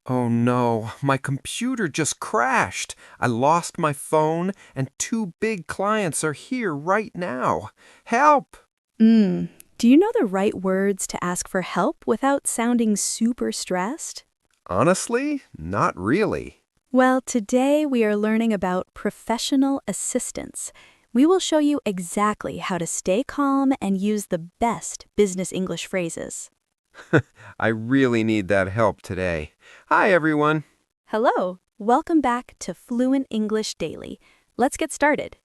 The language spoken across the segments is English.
Oh no, my computer just crashed. I lost my phone, and two big clients are here right now. Help! Mm. Do you know the right words to ask for help without sounding super stressed? Honestly, not really. Well, today we are learning about professional assistance. We will show you exactly how to stay calm and use the best business English phrases. I really need that help today. Hi, everyone. Hello, welcome back to Fluent English Daily. Let's get started.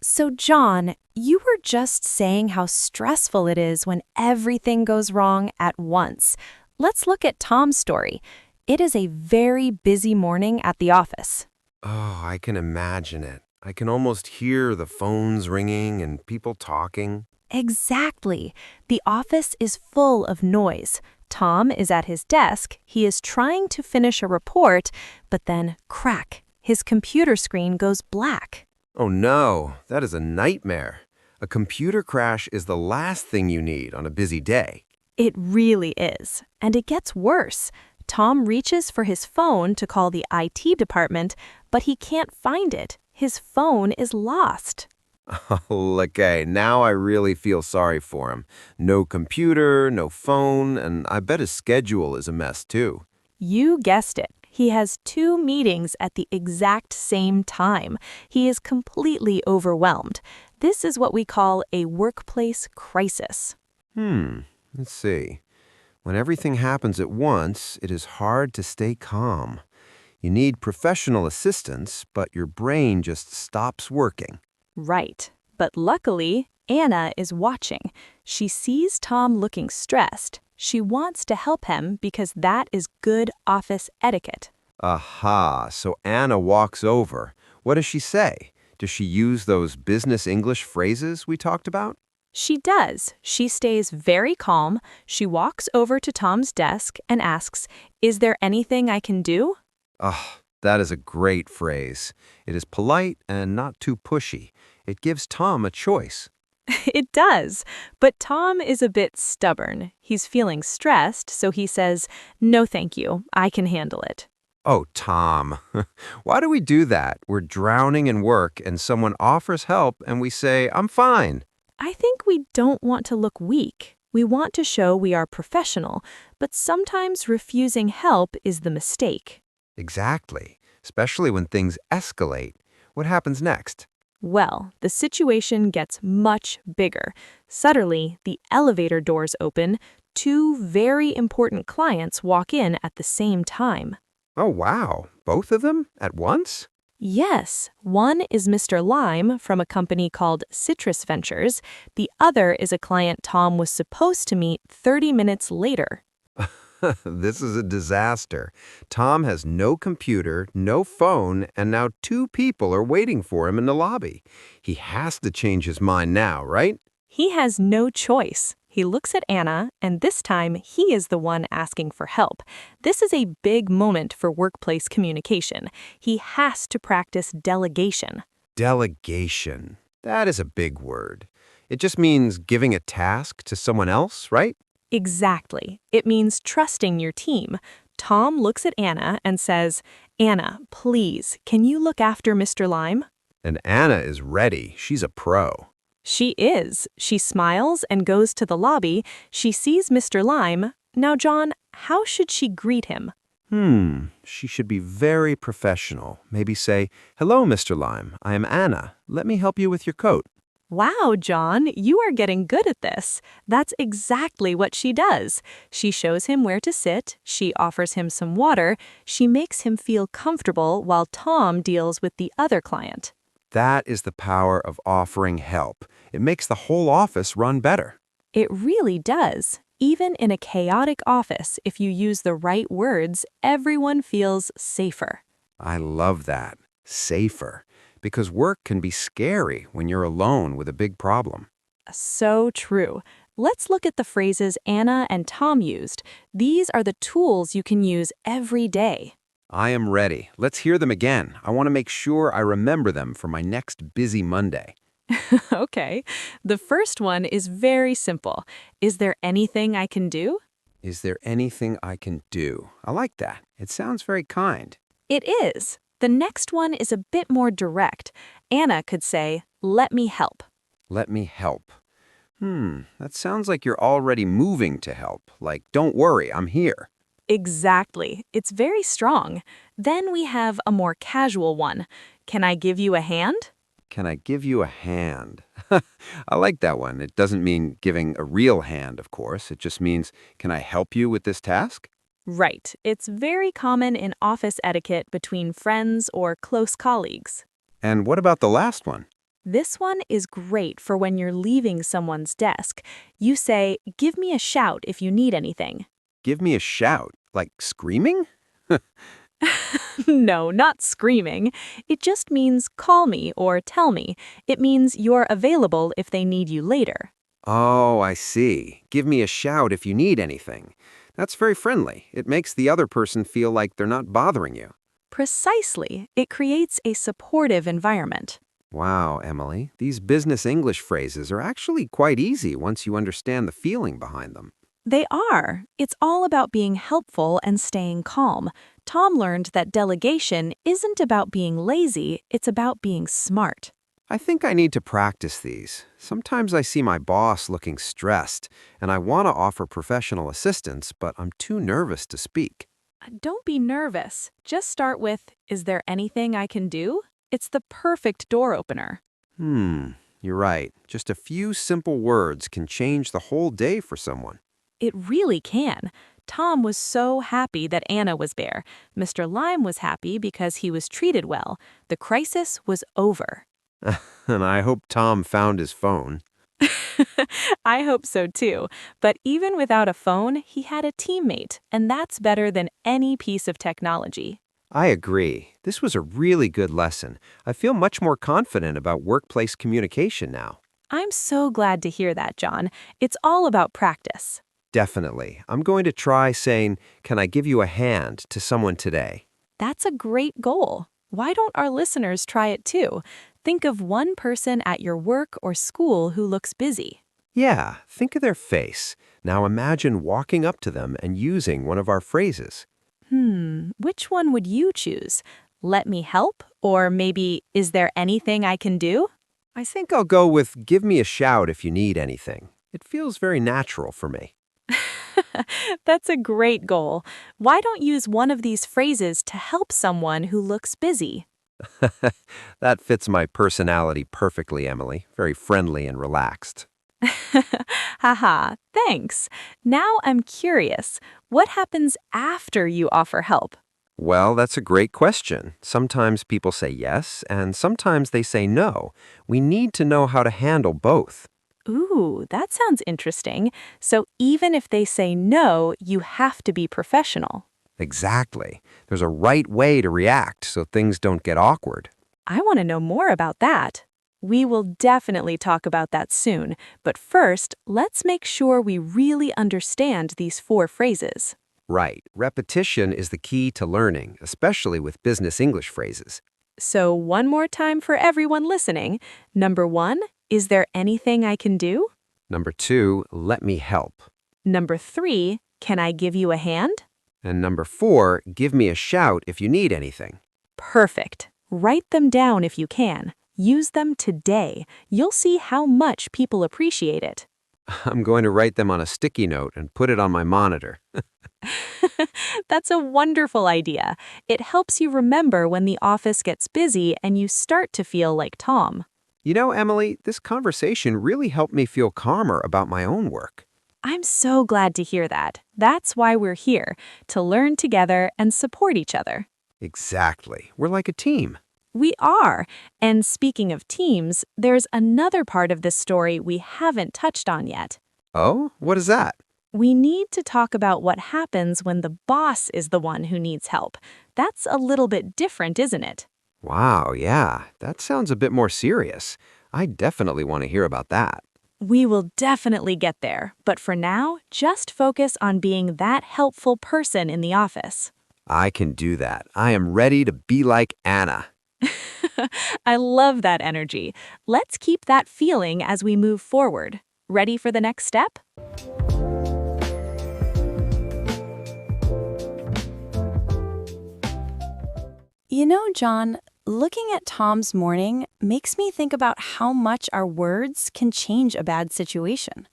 So, John, you were just saying how stressful it is when everything goes wrong at once. Let's look at Tom's story. It is a very busy morning at the office. Oh, I can imagine it. I can almost hear the phones ringing and people talking. Exactly. The office is full of noise. Tom is at his desk. He is trying to finish a report, but then crack. His computer screen goes black. Oh no, that is a nightmare. A computer crash is the last thing you need on a busy day. It really is. And it gets worse. Tom reaches for his phone to call the IT department, but he can't find it. His phone is lost. Okay, now I really feel sorry for him. No computer, no phone, and I bet his schedule is a mess too. You guessed it. He has two meetings at the exact same time. He is completely overwhelmed. This is what we call a workplace crisis. Let's see. When everything happens at once, it is hard to stay calm. You need professional assistance, but your brain just stops working. Right. But luckily, Anna is watching. She sees Tom looking stressed. She wants to help him because that is good office etiquette. Aha, so Anna walks over. What does she say? Does she use those business English phrases we talked about? She does. She stays very calm. She walks over to Tom's desk and asks, "Is there anything I can do?" Ah, that is a great phrase. It is polite and not too pushy. It gives Tom a choice. It does. But Tom is a bit stubborn. He's feeling stressed, so he says, "No, thank you. I can handle it." Oh, Tom. Why do we do that? We're drowning in work and someone offers help and we say, I'm fine. I think we don't want to look weak. We want to show we are professional, but sometimes refusing help is the mistake. Exactly. Especially when things escalate. What happens next? Well, the situation gets much bigger. Suddenly, the elevator doors open. Two very important clients walk in at the same time. Oh, wow. Both of them at once? Yes, one is Mr. Lime from a company called Citrus Ventures. The other is a client Tom was supposed to meet 30 minutes later. This is a disaster. Tom has no computer, no phone, and now two people are waiting for him in the lobby. He has to change his mind now, right? He has no choice. He looks at Anna, and this time he is the one asking for help. This is a big moment for workplace communication. He has to practice delegation. Delegation. That is a big word. It just means giving a task to someone else, right? Exactly. It means trusting your team. Tom looks at Anna and says, "Anna, please, can you look after Mr. Lime?" And Anna is ready. She's a pro. She is. She smiles and goes to the lobby. She sees Mr. Lime. Now, John, how should she greet him? She should be very professional. Maybe say, Hello, Mr. Lime. I am Anna. Let me help you with your coat. Wow, John, you are getting good at this. That's exactly what she does. She shows him where to sit. She offers him some water. She makes him feel comfortable while Tom deals with the other client. That is the power of offering help. It makes the whole office run better. It really does. Even in a chaotic office, if you use the right words, everyone feels safer. I love that. Safer. Because work can be scary when you're alone with a big problem. So true. Let's look at the phrases Anna and Tom used. These are the tools you can use every day. I am ready. Let's hear them again. I want to make sure I remember them for my next busy Monday. Okay. The first one is very simple. Is there anything I can do? Is there anything I can do? I like that. It sounds very kind. It is. The next one is a bit more direct. Anna could say, let me help. Let me help. That sounds like you're already moving to help. Like, don't worry, I'm here. Exactly. It's very strong. Then we have a more casual one. Can I give you a hand? Can I give you a hand? I like that one. It doesn't mean giving a real hand, of course. It just means, can I help you with this task? Right. It's very common in office etiquette between friends or close colleagues. And what about the last one? This one is great for when you're leaving someone's desk. You say, give me a shout if you need anything. Give me a shout. Like screaming? No, not screaming. It just means call me or tell me. It means you're available if they need you later. Oh, I see. Give me a shout if you need anything. That's very friendly. It makes the other person feel like they're not bothering you. Precisely. It creates a supportive environment. Wow, Emily, these business English phrases are actually quite easy once you understand the feeling behind them. They are. It's all about being helpful and staying calm. Tom learned that delegation isn't about being lazy, it's about being smart. I think I need to practice these. Sometimes I see my boss looking stressed, and I want to offer professional assistance, but I'm too nervous to speak. Don't be nervous. Just start with, is there anything I can do? It's the perfect door opener. You're right. Just a few simple words can change the whole day for someone. It really can. Tom was so happy that Anna was there. Mr. Lime was happy because he was treated well. The crisis was over. And I hope Tom found his phone. I hope so too. But even without a phone, he had a teammate, and that's better than any piece of technology. I agree. This was a really good lesson. I feel much more confident about workplace communication now. I'm so glad to hear that, John. It's all about practice. Definitely. I'm going to try saying, can I give you a hand to someone today? That's a great goal. Why don't our listeners try it too? Think of one person at your work or school who looks busy. Yeah, think of their face. Now imagine walking up to them and using one of our phrases. Which one would you choose? Let me help? Or maybe, is there anything I can do? I think I'll go with give me a shout if you need anything. It feels very natural for me. That's a great goal. Why don't use one of these phrases to help someone who looks busy? That fits my personality perfectly, Emily. Very friendly and relaxed. Haha, thanks. Now I'm curious. What happens after you offer help? Well, that's a great question. Sometimes people say yes, and sometimes they say no. We need to know how to handle both. Ooh, that sounds interesting. So even if they say no, you have to be professional. Exactly. There's a right way to react so things don't get awkward. I want to know more about that. We will definitely talk about that soon, but first, let's make sure we really understand these 4 phrases. Right. Repetition is the key to learning, especially with business English phrases. So one more time for everyone listening. Number 1, is there anything I can do? Number 2, let me help. Number 3, can I give you a hand? And number 4, give me a shout if you need anything. Perfect. Write them down if you can. Use them today. You'll see how much people appreciate it. I'm going to write them on a sticky note and put it on my monitor. That's a wonderful idea. It helps you remember when the office gets busy and you start to feel like Tom. You know, Emily, this conversation really helped me feel calmer about my own work. I'm so glad to hear that. That's why we're here, to learn together and support each other. Exactly. We're like a team. We are. And speaking of teams, there's another part of this story we haven't touched on yet. Oh, what is that? We need to talk about what happens when the boss is the one who needs help. That's a little bit different, isn't it? Wow, yeah, that sounds a bit more serious. I definitely want to hear about that. We will definitely get there, but for now, just focus on being that helpful person in the office. I can do that. I am ready to be like Anna. I love that energy. Let's keep that feeling as we move forward. Ready for the next step? You know, John, looking at Tom's morning makes me think about how much our words can change a bad situation.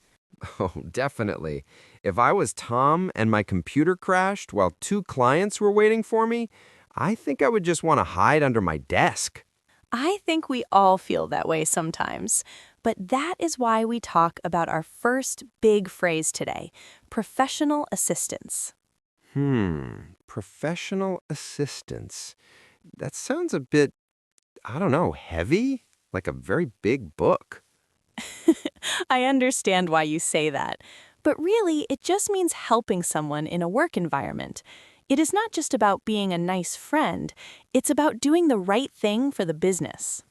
Oh, definitely. If I was Tom and my computer crashed while two clients were waiting for me, I think I would just want to hide under my desk. I think we all feel that way sometimes, but that is why we talk about our first big phrase today, professional assistance. Professional assistance. That sounds a bit, I don't know, heavy? Like a very big book. I understand why you say that, but really it just means helping someone in a work environment. It is not just about being a nice friend, it's about doing the right thing for the business.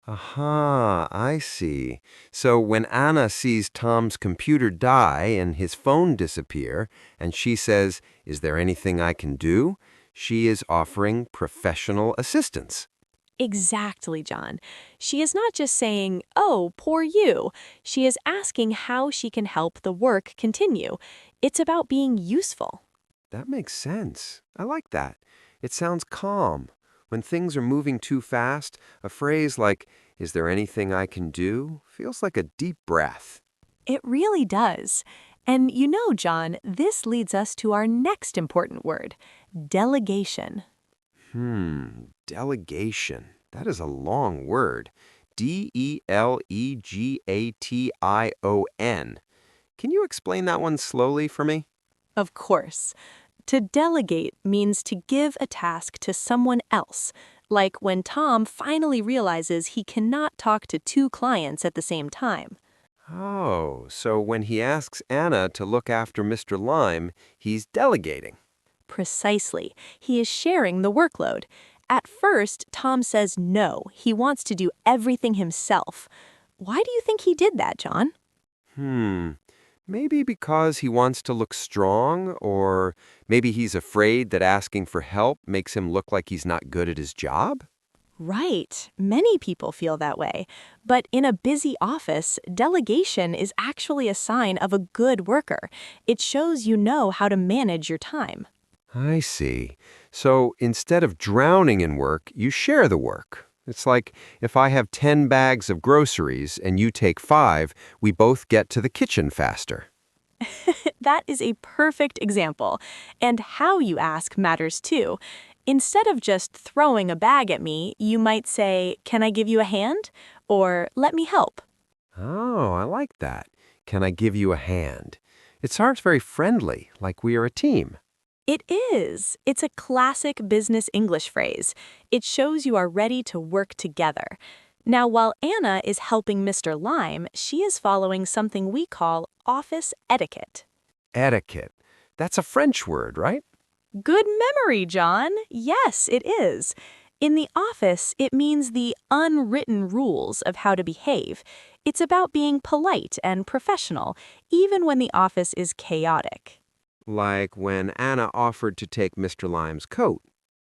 Aha, I see. So when Anna sees Tom's computer die and his phone disappear, and she says, "Is there anything I can do?" she is offering professional assistance. Exactly, John. She is not just saying, oh, poor you. She is asking how she can help the work continue. It's about being useful. That makes sense. I like that. It sounds calm. When things are moving too fast, a phrase like, "Is there anything I can do?" feels like a deep breath. It really does. And you know, John, this leads us to our next important word, delegation. Delegation. That is a long word. Delegation. Can you explain that one slowly for me? Of course. To delegate means to give a task to someone else, like when Tom finally realizes he cannot talk to two clients at the same time. Oh, so when he asks Anna to look after Mr. Lime, he's delegating. Precisely. He is sharing the workload. At first, Tom says no, he wants to do everything himself. Why do you think he did that, John? Hmm. Maybe because he wants to look strong, or maybe he's afraid that asking for help makes him look like he's not good at his job? Right. Many people feel that way. But in a busy office, delegation is actually a sign of a good worker. It shows you know how to manage your time. I see. So instead of drowning in work, you share the work. It's like if I have 10 bags of groceries and you take 5, we both get to the kitchen faster. That is a perfect example. And how you ask matters too. Instead of just throwing a bag at me, you might say, "Can I give you a hand?" Or "Let me help." Oh, I like that. Can I give you a hand? It sounds very friendly, like we are a team. It is. It's a classic business English phrase. It shows you are ready to work together. Now, while Anna is helping Mr. Lime, she is following something we call office etiquette. Etiquette. That's a French word, right? Good memory, John. Yes, it is. In the office, it means the unwritten rules of how to behave. It's about being polite and professional, even when the office is chaotic. Like when Anna offered to take Mr. Lime's coat.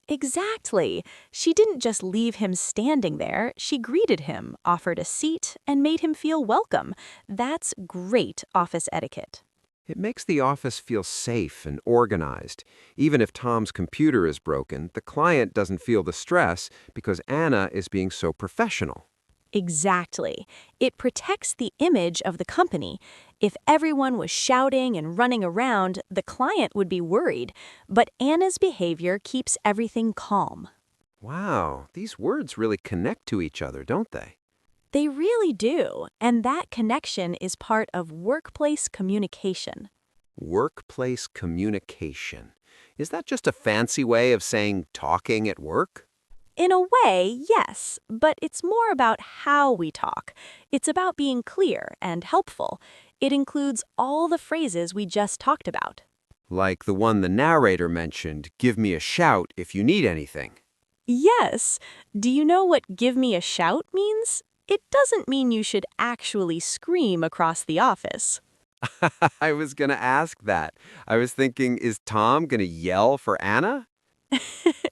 Exactly. She didn't just leave him standing there, she greeted him, offered a seat, and made him feel welcome. That's great office etiquette. It makes the office feel safe and organized. Even if Tom's computer is broken, the client doesn't feel the stress because Anna is being so professional. Exactly. It protects the image of the company. If everyone was shouting and running around, the client would be worried. But Anna's behavior keeps everything calm. Wow, these words really connect to each other, don't they? They really do, and that connection is part of workplace communication. Workplace communication. Is that just a fancy way of saying talking at work? In a way, yes, but it's more about how we talk. It's about being clear and helpful. It includes all the phrases we just talked about. Like the one the narrator mentioned, "Give me a shout if you need anything." Yes. Do you know what "give me a shout" means? It doesn't mean you should actually scream across the office. I was going to ask that. I was thinking, is Tom going to yell for Anna?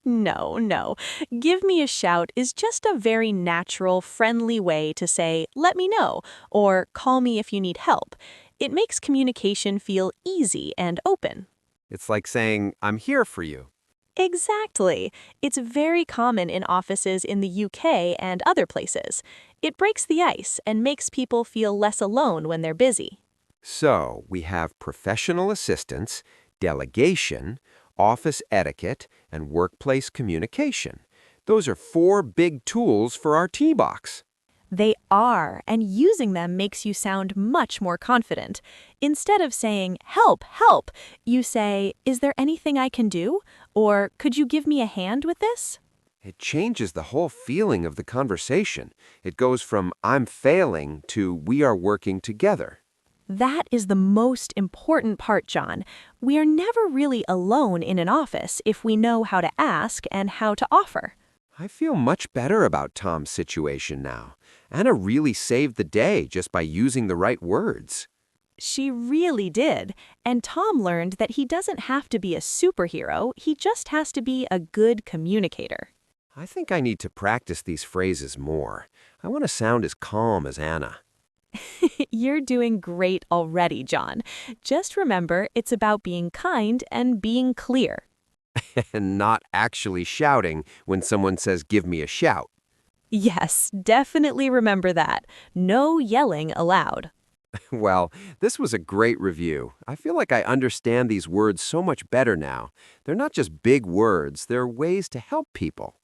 No, no. Give me a shout is just a very natural, friendly way to say, let me know, or call me if you need help. It makes communication feel easy and open. It's like saying, I'm here for you. Exactly. It's very common in offices in the UK and other places. It breaks the ice and makes people feel less alone when they're busy. So, we have professional assistance, delegation, office etiquette, and workplace communication. Those are 4 big tools for our T-box. They are, and using them makes you sound much more confident. Instead of saying, help, help, you say, is there anything I can do? Or could you give me a hand with this? It changes the whole feeling of the conversation. It goes from I'm failing to we are working together. That is the most important part, John. We are never really alone in an office if we know how to ask and how to offer. I feel much better about Tom's situation now. Anna really saved the day just by using the right words. She really did, and Tom learned that he doesn't have to be a superhero, he just has to be a good communicator. I think I need to practice these phrases more. I want to sound as calm as Anna. You're doing great already, John. Just remember, it's about being kind and being clear. And not actually shouting when someone says, give me a shout. Yes, definitely remember that. No yelling allowed. Well, this was a great review. I feel like I understand these words so much better now. They're not just big words, they're ways to help people.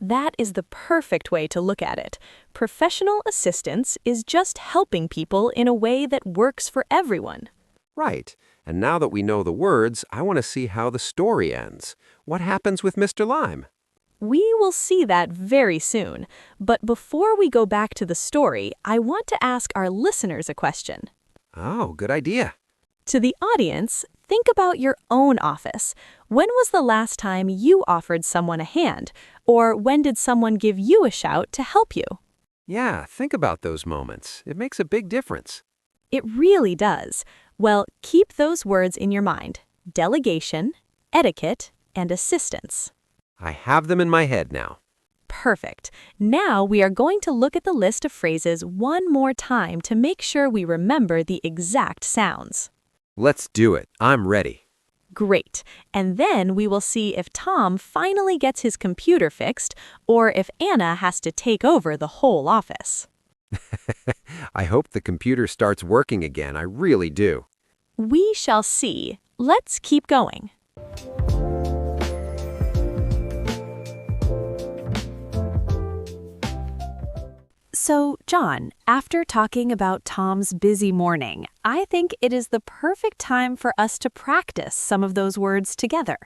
That is the perfect way to look at it. Professional assistance is just helping people in a way that works for everyone. Right. And now that we know the words, I want to see how the story ends. What happens with Mr. Lime? We will see that very soon. But before we go back to the story, I want to ask our listeners a question. Oh, good idea. To the audience, think about your own office. When was the last time you offered someone a hand? Or when did someone give you a shout to help you? Yeah, think about those moments. It makes a big difference. It really does. Well, keep those words in your mind. Delegation, etiquette, and assistance. I have them in my head now. Perfect. Now we are going to look at the list of phrases one more time to make sure we remember the exact sounds. Let's do it. I'm ready. Great. And then we will see if Tom finally gets his computer fixed or if Anna has to take over the whole office. I hope the computer starts working again. I really do. We shall see. Let's keep going. So, John, after talking about Tom's busy morning, I think it is the perfect time for us to practice some of those words together.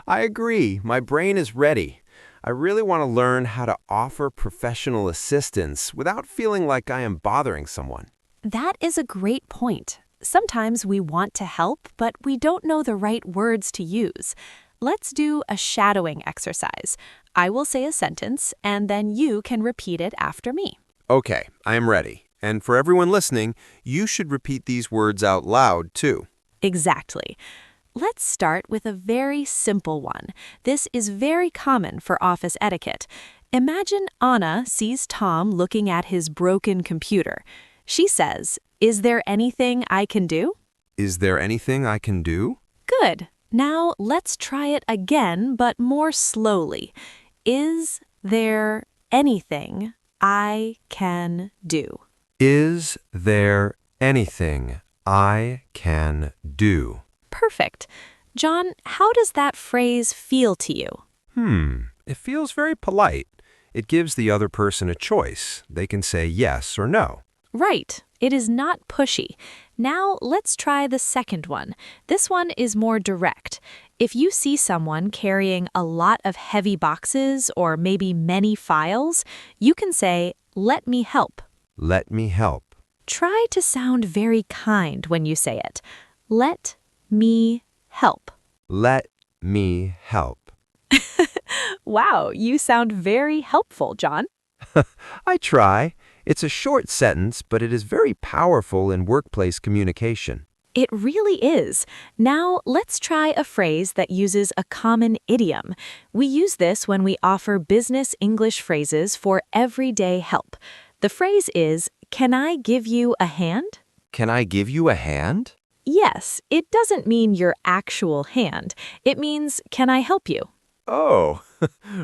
I agree. My brain is ready. I really want to learn how to offer professional assistance without feeling like I am bothering someone. That is a great point. Sometimes we want to help, but we don't know the right words to use. Let's do a shadowing exercise. I will say a sentence, and then you can repeat it after me. Okay, I am ready. And for everyone listening, you should repeat these words out loud, too. Exactly. Let's start with a very simple one. This is very common for office etiquette. Imagine Anna sees Tom looking at his broken computer. She says, "Is there anything I can do?" Is there anything I can do? Good. Now let's try it again, but more slowly. Is there anything I can do? Is there anything I can do? Perfect. John, how does that phrase feel to you? It feels very polite. It gives the other person a choice. They can say yes or no. Right. It is not pushy. Now let's try the second one. This one is more direct. If you see someone carrying a lot of heavy boxes or maybe many files, you can say, "Let me help." Let me help. Try to sound very kind when you say it. Let me help. Let me help. Wow, you sound very helpful, John. I try. It's a short sentence, but it is very powerful in workplace communication. It really is. Now, let's try a phrase that uses a common idiom. We use this when we offer business English phrases for everyday help. The phrase is, "Can I give you a hand?" Can I give you a hand? Yes, it doesn't mean your actual hand. It means, "Can I help you?" Oh,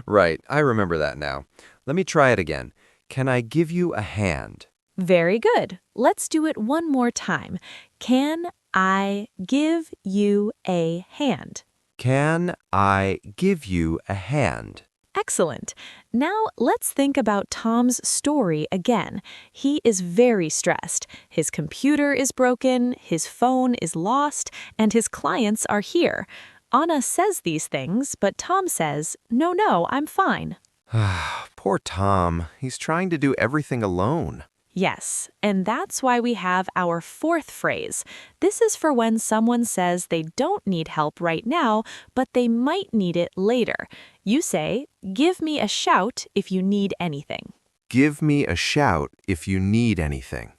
right. I remember that now. Let me try it again. Can I give you a hand? Very good. Let's do it one more time. Can I give you a hand? Can I give you a hand? Excellent. Now let's think about Tom's story again. He is very stressed. His computer is broken, his phone is lost, and his clients are here. Anna says these things, but Tom says, "No, no, I'm fine." Poor Tom. He's trying to do everything alone. Yes, and that's why we have our fourth phrase. This is for when someone says they don't need help right now, but they might need it later. You say, "Give me a shout if you need anything." Give me a shout if you need anything.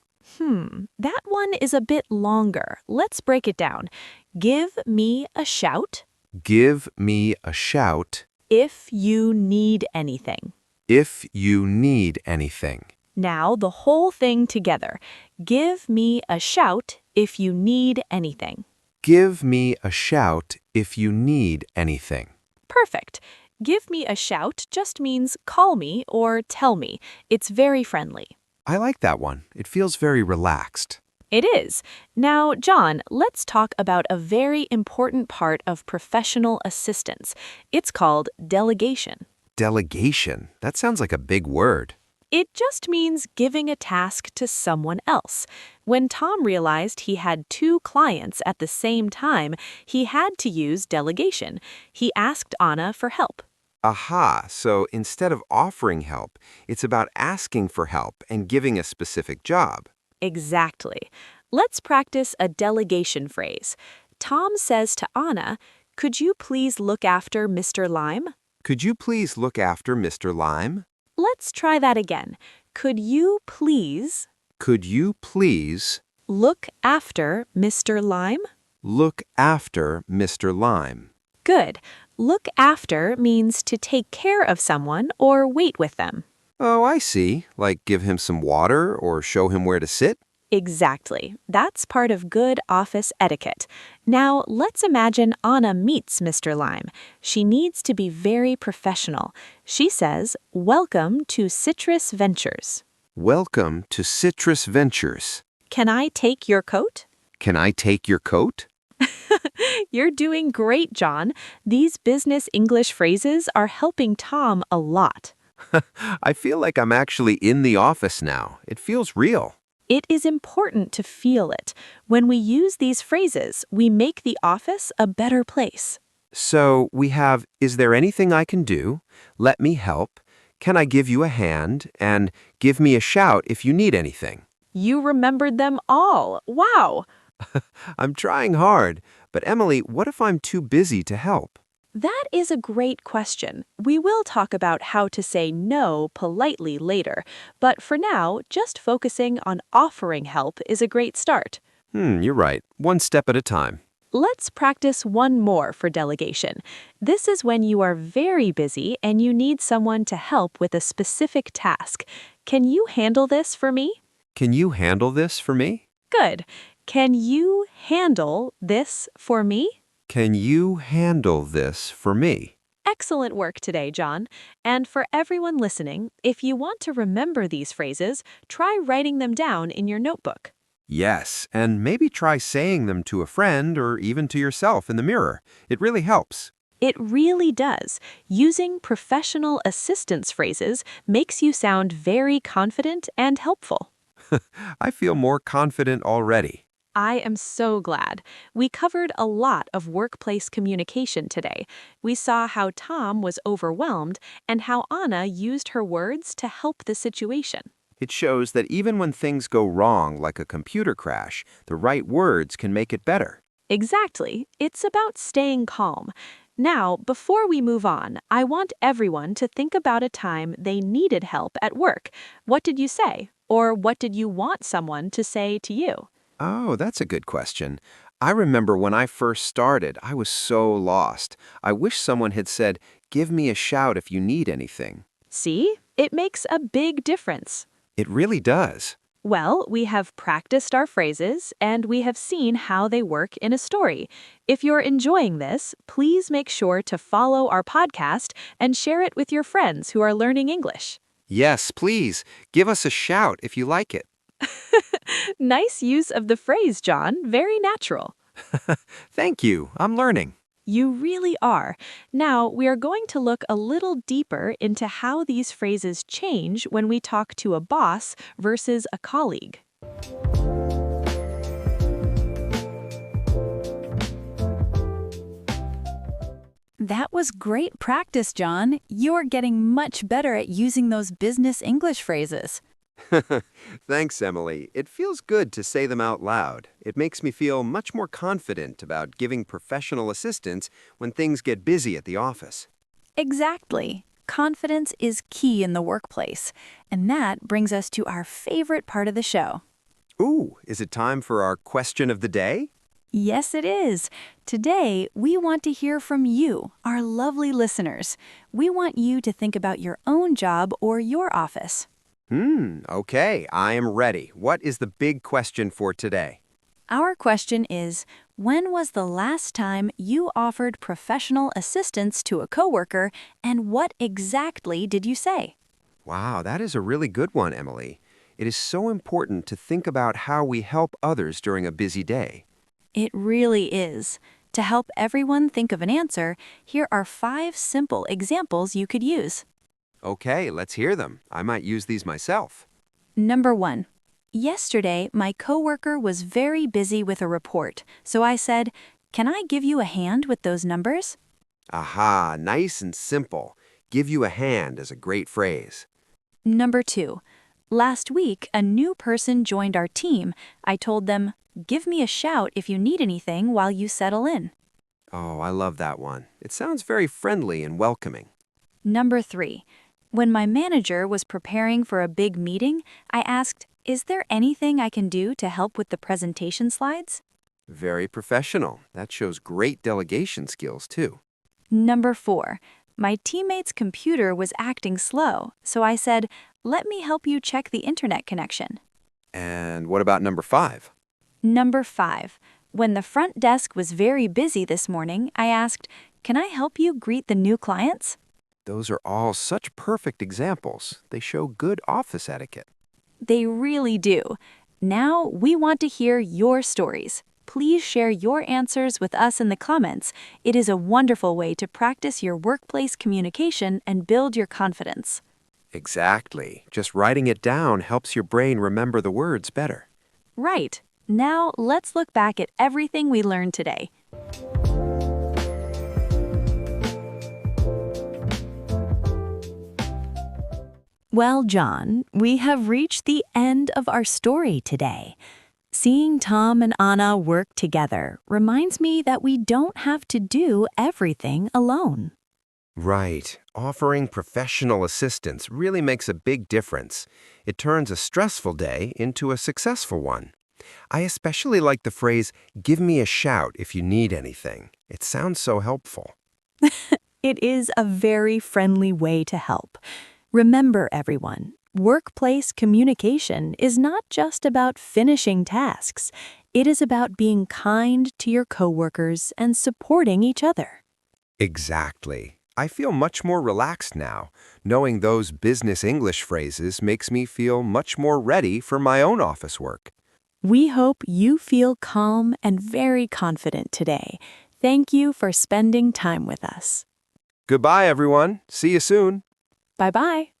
That one is a bit longer. Let's break it down. Give me a shout Give me a shout if you need anything. if you need anything. Now, the whole thing together. Give me a shout if you need anything. Give me a shout if you need anything. Perfect. Give me a shout just means call me or tell me. It's very friendly. I like that one. It feels very relaxed. It is. Now, John, let's talk about a very important part of professional assistance. It's called delegation. Delegation. That sounds like a big word. It just means giving a task to someone else. When Tom realized he had two clients at the same time, he had to use delegation. He asked Anna for help. Aha, so instead of offering help, it's about asking for help and giving a specific job. Exactly. Let's practice a delegation phrase. Tom says to Anna, "Could you please look after Mr. Lime?" Could you please look after Mr. Lime? Let's try that again. Could you please Could you please look after Mr. Lime? look after Mr. Lime? Good. Look after means to take care of someone or wait with them. Oh, I see. Like give him some water or show him where to sit? Exactly. That's part of good office etiquette. Now, let's imagine Anna meets Mr. Lime. She needs to be very professional. She says, "Welcome to Citrus Ventures." Welcome to Citrus Ventures. Can I take your coat? Can I take your coat? You're doing great, John. These business English phrases are helping Tom a lot. I feel like I'm actually in the office now. It feels real. It is important to feel it. When we use these phrases, we make the office a better place. So we have, is there anything I can do? Let me help. Can I give you a hand? And give me a shout if you need anything. You remembered them all. Wow. I'm trying hard. But Emily, what if I'm too busy to help? That is a great question. We will talk about how to say no politely later, but for now, just focusing on offering help is a great start. You're right. One step at a time. Let's practice one more for delegation. This is when you are very busy and you need someone to help with a specific task. Can you handle this for me? Can you handle this for me? Good. Can you handle this for me? Can you handle this for me? Excellent work today, John. And for everyone listening, if you want to remember these phrases, try writing them down in your notebook. Yes, and maybe try saying them to a friend or even to yourself in the mirror. It really helps. It really does. Using professional assistance phrases makes you sound very confident and helpful. I feel more confident already. I am so glad. We covered a lot of workplace communication today. We saw how Tom was overwhelmed and how Anna used her words to help the situation. It shows that even when things go wrong, like a computer crash, the right words can make it better. Exactly. It's about staying calm. Now, before we move on, I want everyone to think about a time they needed help at work. What did you say? Or what did you want someone to say to you? Oh, that's a good question. I remember when I first started, I was so lost. I wish someone had said, "Give me a shout if you need anything." See? It makes a big difference. It really does. Well, we have practiced our phrases and we have seen how they work in a story. If you're enjoying this, please make sure to follow our podcast and share it with your friends who are learning English. Yes, please. Give us a shout if you like it. Nice use of the phrase, John. Very natural. Thank you. I'm learning. You really are. Now, we are going to look a little deeper into how these phrases change when we talk to a boss versus a colleague. That was great practice, John. You're getting much better at using those business English phrases. Thanks, Emily. It feels good to say them out loud. It makes me feel much more confident about giving professional assistance when things get busy at the office. Exactly. Confidence is key in the workplace. And that brings us to our favorite part of the show. Ooh, is it time for our question of the day? Yes, it is. Today, we want to hear from you, our lovely listeners. We want you to think about your own job or your office. Okay, I am ready. What is the big question for today? Our question is, when was the last time you offered professional assistance to a coworker, and what exactly did you say? Wow, that is a really good one, Emily. It is so important to think about how we help others during a busy day. It really is. To help everyone think of an answer, here are 5 simple examples you could use. Okay, let's hear them. I might use these myself. Number 1. Yesterday, my coworker was very busy with a report, so I said, "Can I give you a hand with those numbers?" Aha, nice and simple. Give you a hand is a great phrase. Number 2. Last week, a new person joined our team. I told them, "Give me a shout if you need anything while you settle in." Oh, I love that one. It sounds very friendly and welcoming. Number 3. When my manager was preparing for a big meeting, I asked, "Is there anything I can do to help with the presentation slides?" Very professional. That shows great delegation skills, too. Number 4. My teammate's computer was acting slow, so I said, "Let me help you check the internet connection." And what about number 5? Number 5. When the front desk was very busy this morning, I asked, "Can I help you greet the new clients?" Those are all such perfect examples. They show good office etiquette. They really do. Now we want to hear your stories. Please share your answers with us in the comments. It is a wonderful way to practice your workplace communication and build your confidence. Exactly. Just writing it down helps your brain remember the words better. Right. Now let's look back at everything we learned today. Well, John, we have reached the end of our story today. Seeing Tom and Anna work together reminds me that we don't have to do everything alone. Right. Offering professional assistance really makes a big difference. It turns a stressful day into a successful one. I especially like the phrase, "Give me a shout if you need anything." It sounds so helpful. It is a very friendly way to help. Remember, everyone, workplace communication is not just about finishing tasks. It is about being kind to your coworkers and supporting each other. Exactly. I feel much more relaxed now. Knowing those business English phrases makes me feel much more ready for my own office work. We hope you feel calm and very confident today. Thank you for spending time with us. Goodbye, everyone. See you soon. Bye-bye.